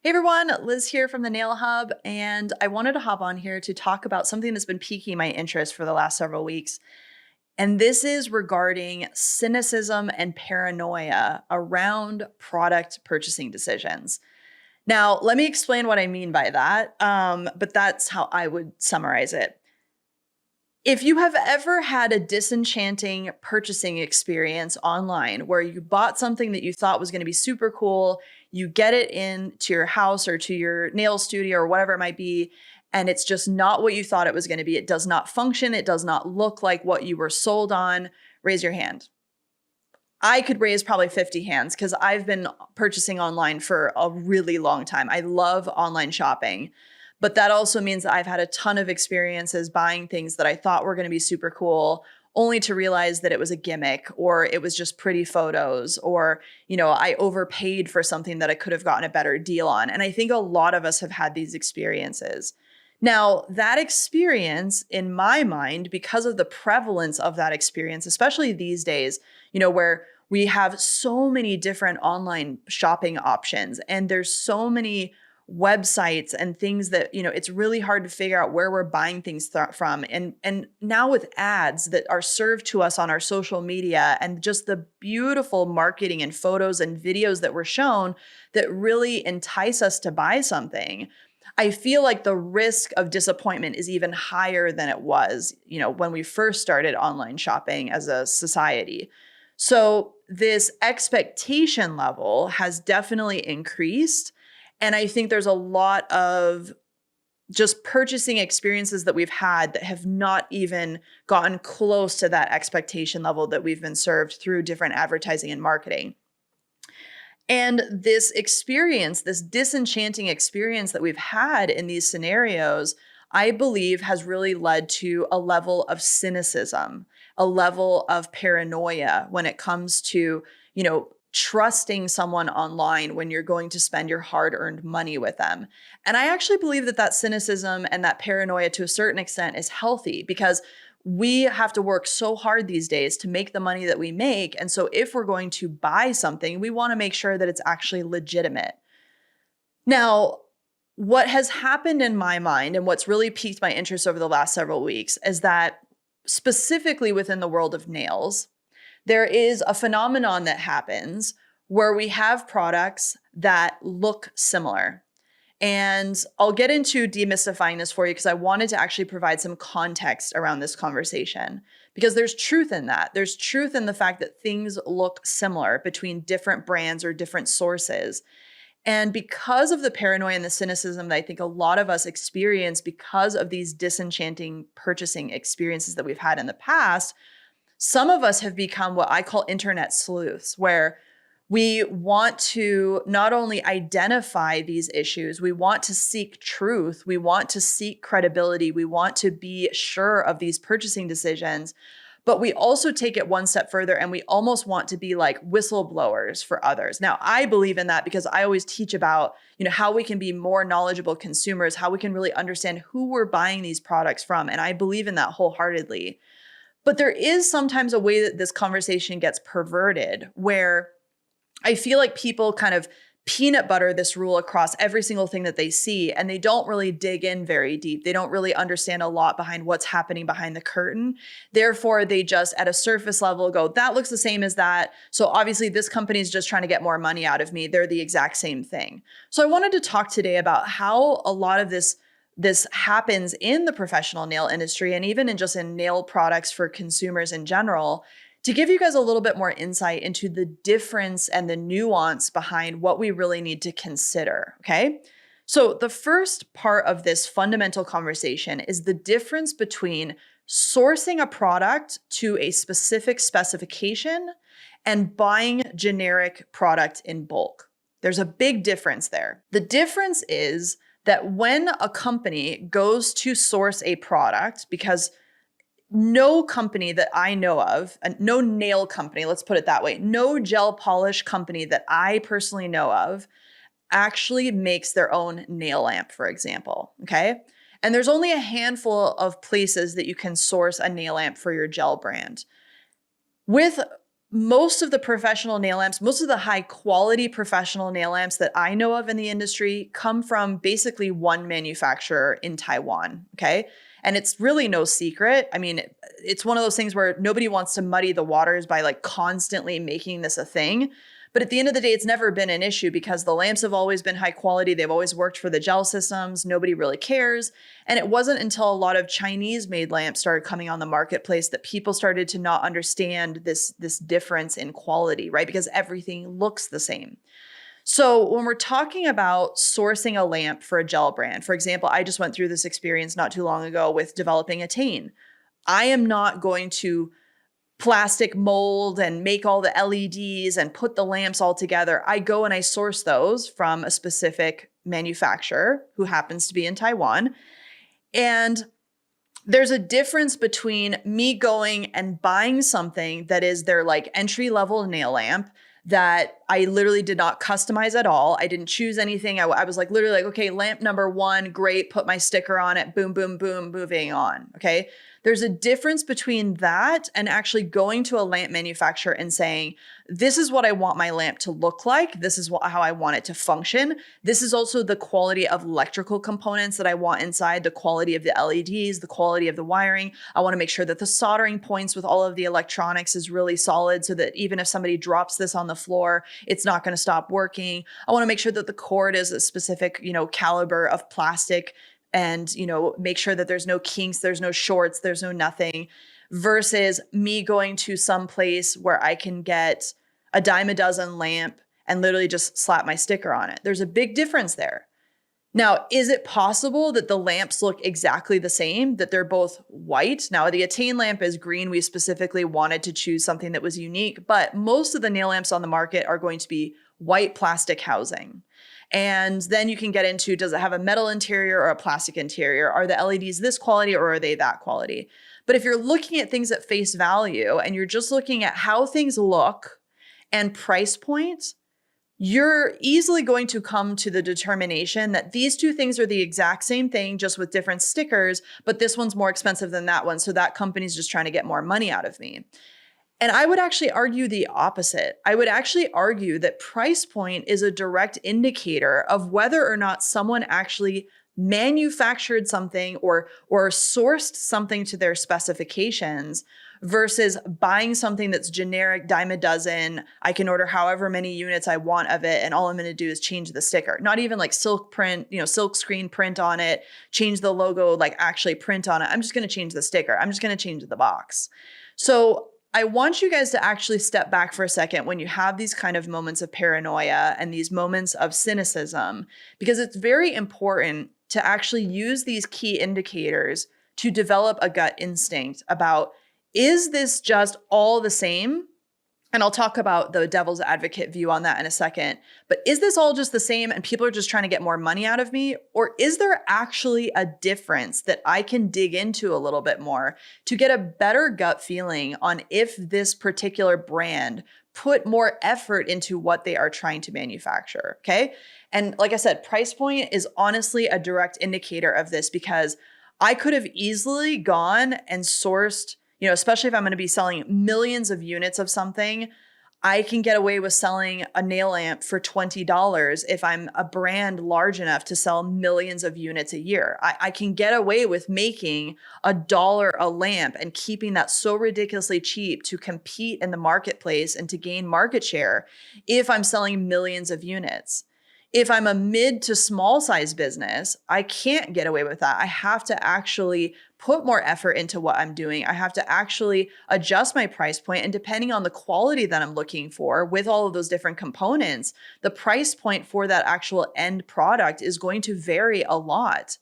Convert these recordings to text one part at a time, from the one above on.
Hey everyone, Liz here from the Nail Hub, and I wanted to hop on here to talk about something that's been piquing my interest for the last several weeks. And this is regarding cynicism and paranoia around product purchasing decisions. Now, let me explain what I mean by that, but that's how I would summarize it. If you have ever had a disenchanting purchasing experience online where you bought something that you thought was going to be super cool, you get it into your house or to your nail studio or whatever it might be, and it's just not what you thought it was going to be. It does not function. It does not look like what you were sold on. Raise your hand. I could raise probably 50 hands because I've been purchasing online for a really long time. I love online shopping. But that also means that I've had a ton of experiences buying things that I thought were going to be super cool, only to realize that it was a gimmick or it was just pretty photos or, I overpaid for something that I could have gotten a better deal on. And I think a lot of us have had these experiences. Now, that experience in my mind, because of the prevalence of that experience, especially these days, where we have so many different online shopping options and there's so many websites and things that, it's really hard to figure out where we're buying things from. And now with ads that are served to us on our social media and just the beautiful marketing and photos and videos that we're shown that really entice us to buy something, I feel like the risk of disappointment is even higher than it was, when we first started online shopping as a society. So this expectation level has definitely increased. And I think there's a lot of just purchasing experiences that we've had that have not even gotten close to that expectation level that we've been served through different advertising and marketing. And this experience, this disenchanting experience that we've had in these scenarios, I believe has really led to a level of cynicism, a level of paranoia when it comes to, trusting someone online when you're going to spend your hard-earned money with them. And I actually believe that that cynicism and that paranoia to a certain extent is healthy because we have to work so hard these days to make the money that we make. And so if we're going to buy something, we want to make sure that it's actually legitimate. Now, what has happened in my mind and what's really piqued my interest over the last several weeks is that specifically within the world of nails, there is a phenomenon that happens where we have products that look similar. And I'll get into demystifying this for you because I wanted to actually provide some context around this conversation because there's truth in that. There's truth in the fact that things look similar between different brands or different sources. And because of the paranoia and the cynicism that I think a lot of us experience because of these disenchanting purchasing experiences that we've had in the past, some of us have become what I call internet sleuths, where we want to not only identify these issues, we want to seek truth, we want to seek credibility, we want to be sure of these purchasing decisions, but we also take it one step further and we almost want to be like whistleblowers for others. Now, I believe in that because I always teach about, how we can be more knowledgeable consumers, how we can really understand who we're buying these products from. And I believe in that wholeheartedly. But there is sometimes a way that this conversation gets perverted where I feel like people kind of peanut butter this rule across every single thing that they see, and they don't really dig in very deep. They don't really understand a lot behind what's happening behind the curtain. Therefore, they just at a surface level go, that looks the same as that. So obviously this company is just trying to get more money out of me. They're the exact same thing. So I wanted to talk today about how a lot of this happens in the professional nail industry and even in nail products for consumers in general, to give you guys a little bit more insight into the difference and the nuance behind what we really need to consider, okay? So the first part of this fundamental conversation is the difference between sourcing a product to a specific specification and buying generic product in bulk. There's a big difference there. The difference is that when a company goes to source a product, because no company that I know of, no nail company, let's put it that way, no gel polish company that I personally know of actually makes their own nail lamp, for example, okay? And there's only a handful of places that you can source a nail lamp for your gel brand. With most of the professional nail lamps, most of the high quality professional nail lamps that I know of in the industry come from basically one manufacturer in Taiwan. Okay. And it's really no secret. I mean, it's one of those things where nobody wants to muddy the waters by like constantly making this a thing. But at the end of the day, it's never been an issue because the lamps have always been high quality. They've always worked for the gel systems. Nobody really cares. And it wasn't until a lot of Chinese made lamps started coming on the marketplace that people started to not understand this difference in quality, right? Because everything looks the same. So when we're talking about sourcing a lamp for a gel brand, for example, I just went through this experience not too long ago with developing a Tane. I am not going to plastic mold and make all the LEDs and put the lamps all together. I go and I source those from a specific manufacturer who happens to be in Taiwan. And there's a difference between me going and buying something that is their like entry level nail lamp that I literally did not customize at all. I didn't choose anything. I was like literally like, okay, lamp number 1, great, put my sticker on it, boom, boom, boom, moving on. Okay. There's a difference between that and actually going to a lamp manufacturer and saying, this is what I want my lamp to look like. This is how I want it to function. This is also the quality of electrical components that I want inside, the quality of the LEDs, the quality of the wiring. I want to make sure that the soldering points with all of the electronics is really solid so that even if somebody drops this on the floor, it's not going to stop working. I want to make sure that the cord is a specific, caliber of plastic and, make sure that there's no kinks, there's no shorts, there's no nothing, versus me going to some place where I can get a dime a dozen lamp and literally just slap my sticker on it. There's a big difference there. Now, is it possible that the lamps look exactly the same, that they're both white? Now, the Attain lamp is green. We specifically wanted to choose something that was unique, but most of the nail lamps on the market are going to be white plastic housing. And then you can get into, does it have a metal interior or a plastic interior? Are the LEDs this quality or are they that quality? But if you're looking at things at face value and you're just looking at how things look and price points, you're easily going to come to the determination that these two things are the exact same thing, just with different stickers, but this one's more expensive than that one. So that company's just trying to get more money out of me. And I would actually argue the opposite. I would actually argue that price point is a direct indicator of whether or not someone actually manufactured something or sourced something to their specifications versus buying something that's generic, dime a dozen. I can order however many units I want of it, and all I'm going to do is change the sticker. Not even like silk print, silk screen print on it, change the logo, like actually print on it. I'm just going to change the sticker. I'm just going to change the box. So I want you guys to actually step back for a second when you have these kind of moments of paranoia and these moments of cynicism, because it's very important to actually use these key indicators to develop a gut instinct about, is this just all the same? And I'll talk about the devil's advocate view on that in a second. But is this all just the same and people are just trying to get more money out of me? Or is there actually a difference that I can dig into a little bit more to get a better gut feeling on if this particular brand put more effort into what they are trying to manufacture? Okay. And like I said, price point is honestly a direct indicator of this, because I could have easily gone and sourced, especially if I'm going to be selling millions of units of something, I can get away with selling a nail lamp for $20 if I'm a brand large enough to sell millions of units a year. I can get away with making $1 a lamp and keeping that so ridiculously cheap to compete in the marketplace and to gain market share if I'm selling millions of units. If I'm a mid to small size business, I can't get away with that. I have to actually put more effort into what I'm doing. I have to actually adjust my price point. And depending on the quality that I'm looking for with all of those different components, the price point for that actual end product is going to vary a lot.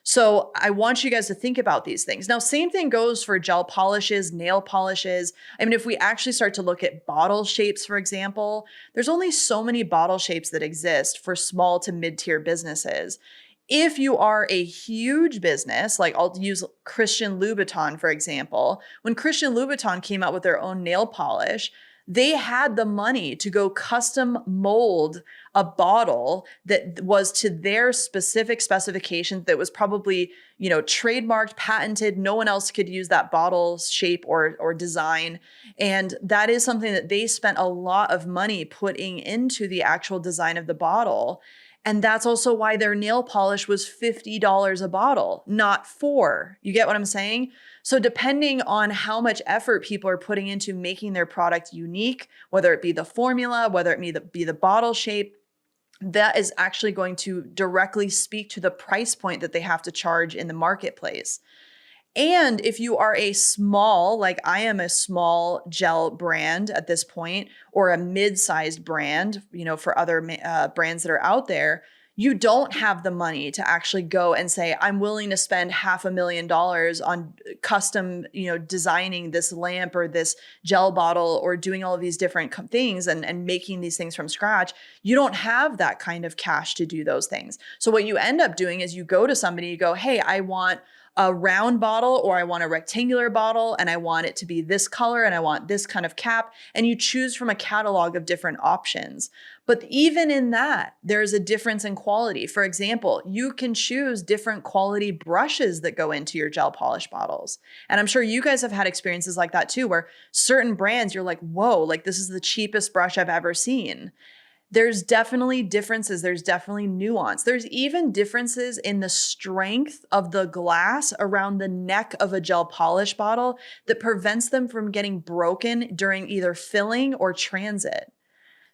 So I want you guys to think about these things. Now, same thing goes for gel polishes, nail polishes. I mean, if we actually start to look at bottle shapes, for example, there's only so many bottle shapes that exist for small to mid-tier businesses. If you are a huge business, like I'll use Christian Louboutin, for example, when Christian Louboutin came out with their own nail polish, they had the money to go custom mold a bottle that was to their specific specifications, that was probably, trademarked, patented. No one else could use that bottle shape or design. And that is something that they spent a lot of money putting into the actual design of the bottle. And that's also why their nail polish was $50 a bottle, not $4. You get what I'm saying? So depending on how much effort people are putting into making their product unique, whether it be the formula, whether it be the bottle shape, that is actually going to directly speak to the price point that they have to charge in the marketplace. And if you are a small, like I am a small gel brand at this point, or a mid-sized brand, for other brands that are out there, you don't have the money to actually go and say, I'm willing to spend $500,000 on custom, designing this lamp or this gel bottle or doing all of these different things and making these things from scratch. You don't have that kind of cash to do those things. So what you end up doing is you go to somebody, you go, hey, I want a round bottle, or I want a rectangular bottle, and I want it to be this color, and I want this kind of cap. And you choose from a catalog of different options. But even in that, there's a difference in quality. For example, you can choose different quality brushes that go into your gel polish bottles. And I'm sure you guys have had experiences like that too, where certain brands, you're like, whoa, like this is the cheapest brush I've ever seen. There's definitely differences. There's definitely nuance. There's even differences in the strength of the glass around the neck of a gel polish bottle that prevents them from getting broken during either filling or transit.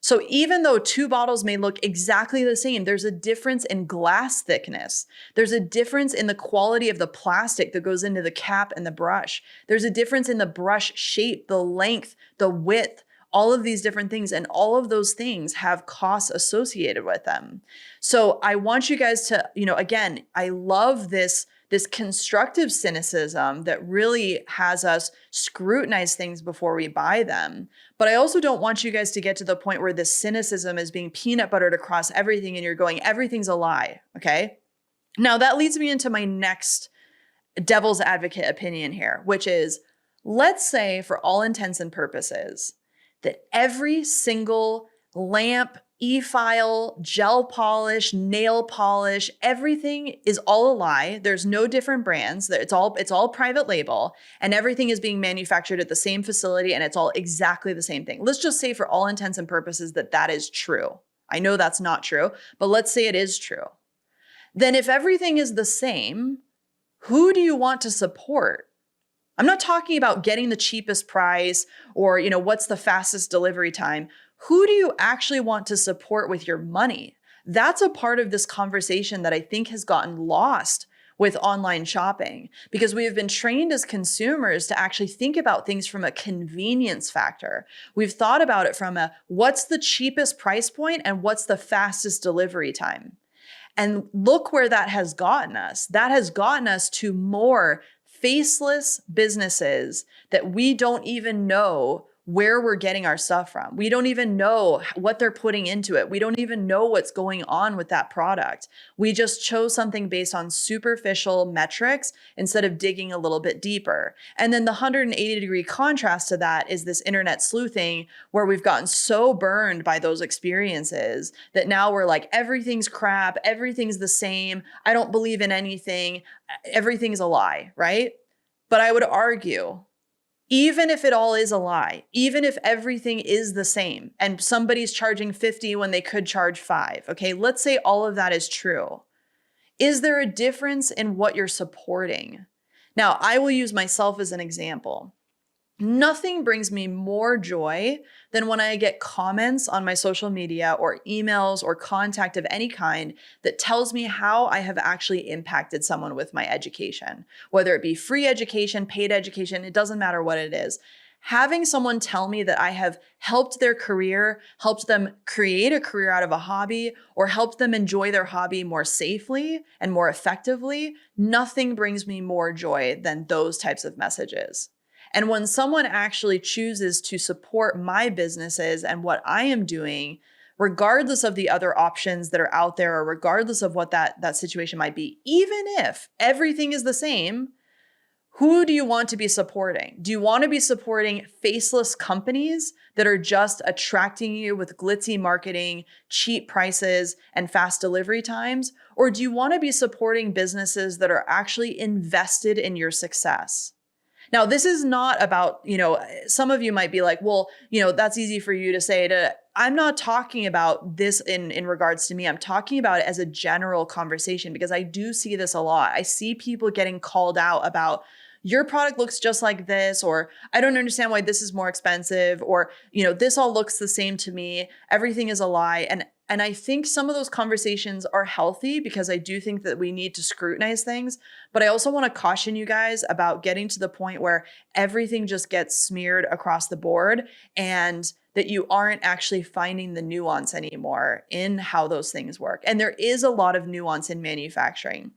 So even though two bottles may look exactly the same, there's a difference in glass thickness. There's a difference in the quality of the plastic that goes into the cap and the brush. There's a difference in the brush shape, the length, the width, all of these different things. And all of those things have costs associated with them. So I want you guys to, again, I love this constructive cynicism that really has us scrutinize things before we buy them. But I also don't want you guys to get to the point where this cynicism is being peanut buttered across everything and you're going, everything's a lie, okay? Now that leads me into my next devil's advocate opinion here, which is, let's say for all intents and purposes, that every single lamp, e-file, gel polish, nail polish, everything is all a lie. There's no different brands. It's all private label, and everything is being manufactured at the same facility, and it's all exactly the same thing. Let's just say for all intents and purposes that is true. I know that's not true, but let's say it is true. Then if everything is the same, who do you want to support? I'm not talking about getting the cheapest price or, what's the fastest delivery time. Who do you actually want to support with your money? That's a part of this conversation that I think has gotten lost with online shopping, because we have been trained as consumers to actually think about things from a convenience factor. We've thought about it from what's the cheapest price point and what's the fastest delivery time. And look where that has gotten us. That has gotten us to more faceless businesses that we don't even know where we're getting our stuff from. We don't even know what they're putting into it. We don't even know what's going on with that product. We just chose something based on superficial metrics instead of digging a little bit deeper. And then the 180-degree contrast to that is this internet sleuthing, where we've gotten so burned by those experiences that now we're like, everything's crap, everything's the same, I don't believe in anything, everything's a lie, right? But I would argue, even if it all is a lie, even if everything is the same and somebody's charging 50 when they could charge 5, okay, let's say all of that is true. Is there a difference in what you're supporting? Now, I will use myself as an example. Nothing brings me more joy than when I get comments on my social media or emails or contact of any kind that tells me how I have actually impacted someone with my education, whether it be free education, paid education, it doesn't matter what it is. Having someone tell me that I have helped their career, helped them create a career out of a hobby, or helped them enjoy their hobby more safely and more effectively, nothing brings me more joy than those types of messages. And when someone actually chooses to support my businesses and what I am doing, regardless of the other options that are out there, or regardless of what that situation might be, even if everything is the same, Who do you want to be supporting? Do you want to be supporting faceless companies that are just attracting you with glitzy marketing, cheap prices, and fast delivery times? Or do you want to be supporting businesses that are actually invested in your success? Now, this is not about, some of you might be like, well, that's easy for you to say. I'm not talking about this in regards to me. I'm talking about it as a general conversation because I do see this a lot. I see people getting called out about your product looks just like this, or I don't understand why this is more expensive, or, this all looks the same to me. Everything is a lie. And I think some of those conversations are healthy because I do think that we need to scrutinize things. But I also want to caution you guys about getting to the point where everything just gets smeared across the board and that you aren't actually finding the nuance anymore in how those things work. And there is a lot of nuance in manufacturing.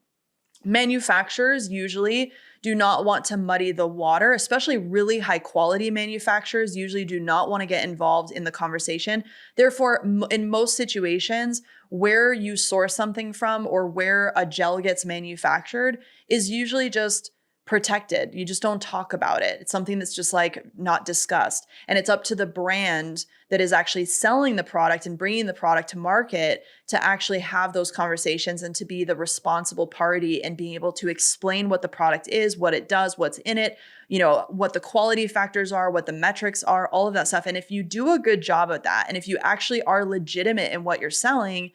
Manufacturers usually do not want to muddy the water, especially really high quality manufacturers usually do not want to get involved in the conversation. Therefore, in most situations, where you source something from or where a gel gets manufactured is usually just protected. You just don't talk about it. It's something that's just like not discussed. And it's up to the brand that is actually selling the product and bringing the product to market to actually have those conversations and to be the responsible party and being able to explain what the product is, what it does, what's in it, what the quality factors are, what the metrics are, all of that stuff. And if you do a good job at that, and if you actually are legitimate in what you're selling,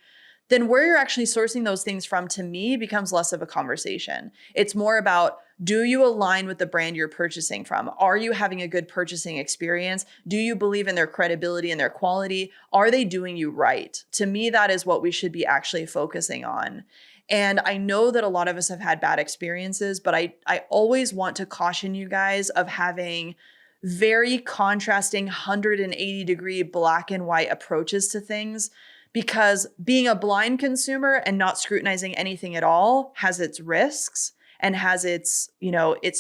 then where you're actually sourcing those things from, to me, becomes less of a conversation. It's more about, do you align with the brand you're purchasing from? Are you having a good purchasing experience? Do you believe in their credibility and their quality? Are they doing you right? To me, that is what we should be actually focusing on. And I know that a lot of us have had bad experiences, but I always want to caution you guys of having very contrasting 180-degree black and white approaches to things. Because being a blind consumer and not scrutinizing anything at all has its risks and has its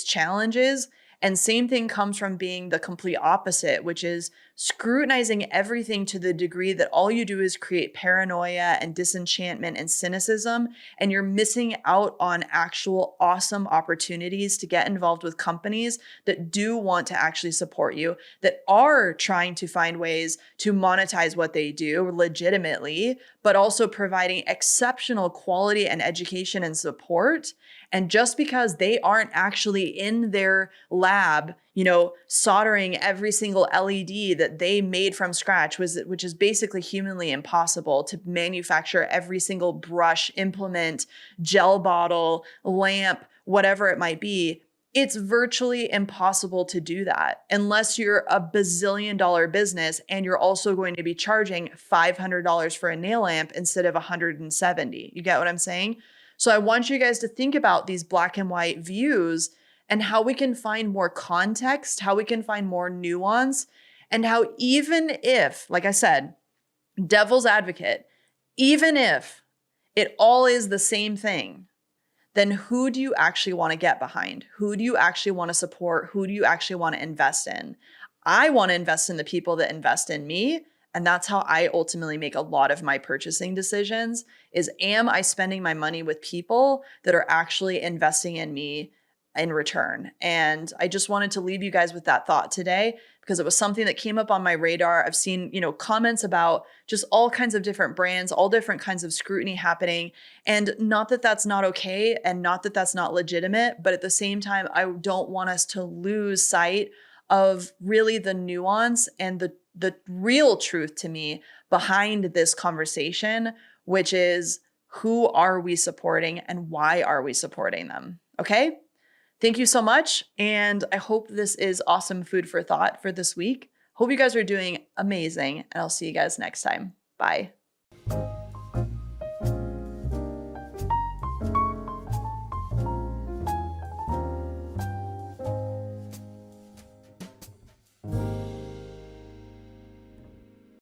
challenges. And same thing comes from being the complete opposite, which is scrutinizing everything to the degree that all you do is create paranoia and disenchantment and cynicism. And you're missing out on actual awesome opportunities to get involved with companies that do want to actually support you, that are trying to find ways to monetize what they do legitimately, but also providing exceptional quality and education and support. And just because they aren't actually in their lab, soldering every single LED that they made from scratch, which is basically humanly impossible to manufacture every single brush, implement, gel bottle, lamp, whatever it might be. It's virtually impossible to do that unless you're a bazillion-dollar business and you're also going to be charging $500 for a nail lamp instead of $170. You get what I'm saying? So I want you guys to think about these black and white views and how we can find more context, how we can find more nuance, and how even if, like I said, devil's advocate, even if it all is the same thing, then who do you actually want to get behind? Who do you actually want to support? Who do you actually want to invest in? I want to invest in the people that invest in me. And that's how I ultimately make a lot of my purchasing decisions is, am I spending my money with people that are actually investing in me in return? And I just wanted to leave you guys with that thought today because it was something that came up on my radar. I've seen, comments about just all kinds of different brands, all different kinds of scrutiny happening. And not that that's not okay and not that that's not legitimate, but at the same time, I don't want us to lose sight of really the nuance and the real truth to me behind this conversation, which is, who are we supporting and why are we supporting them? Okay. Thank you so much. And I hope this is awesome food for thought for this week. Hope you guys are doing amazing, and I'll see you guys next time. Bye.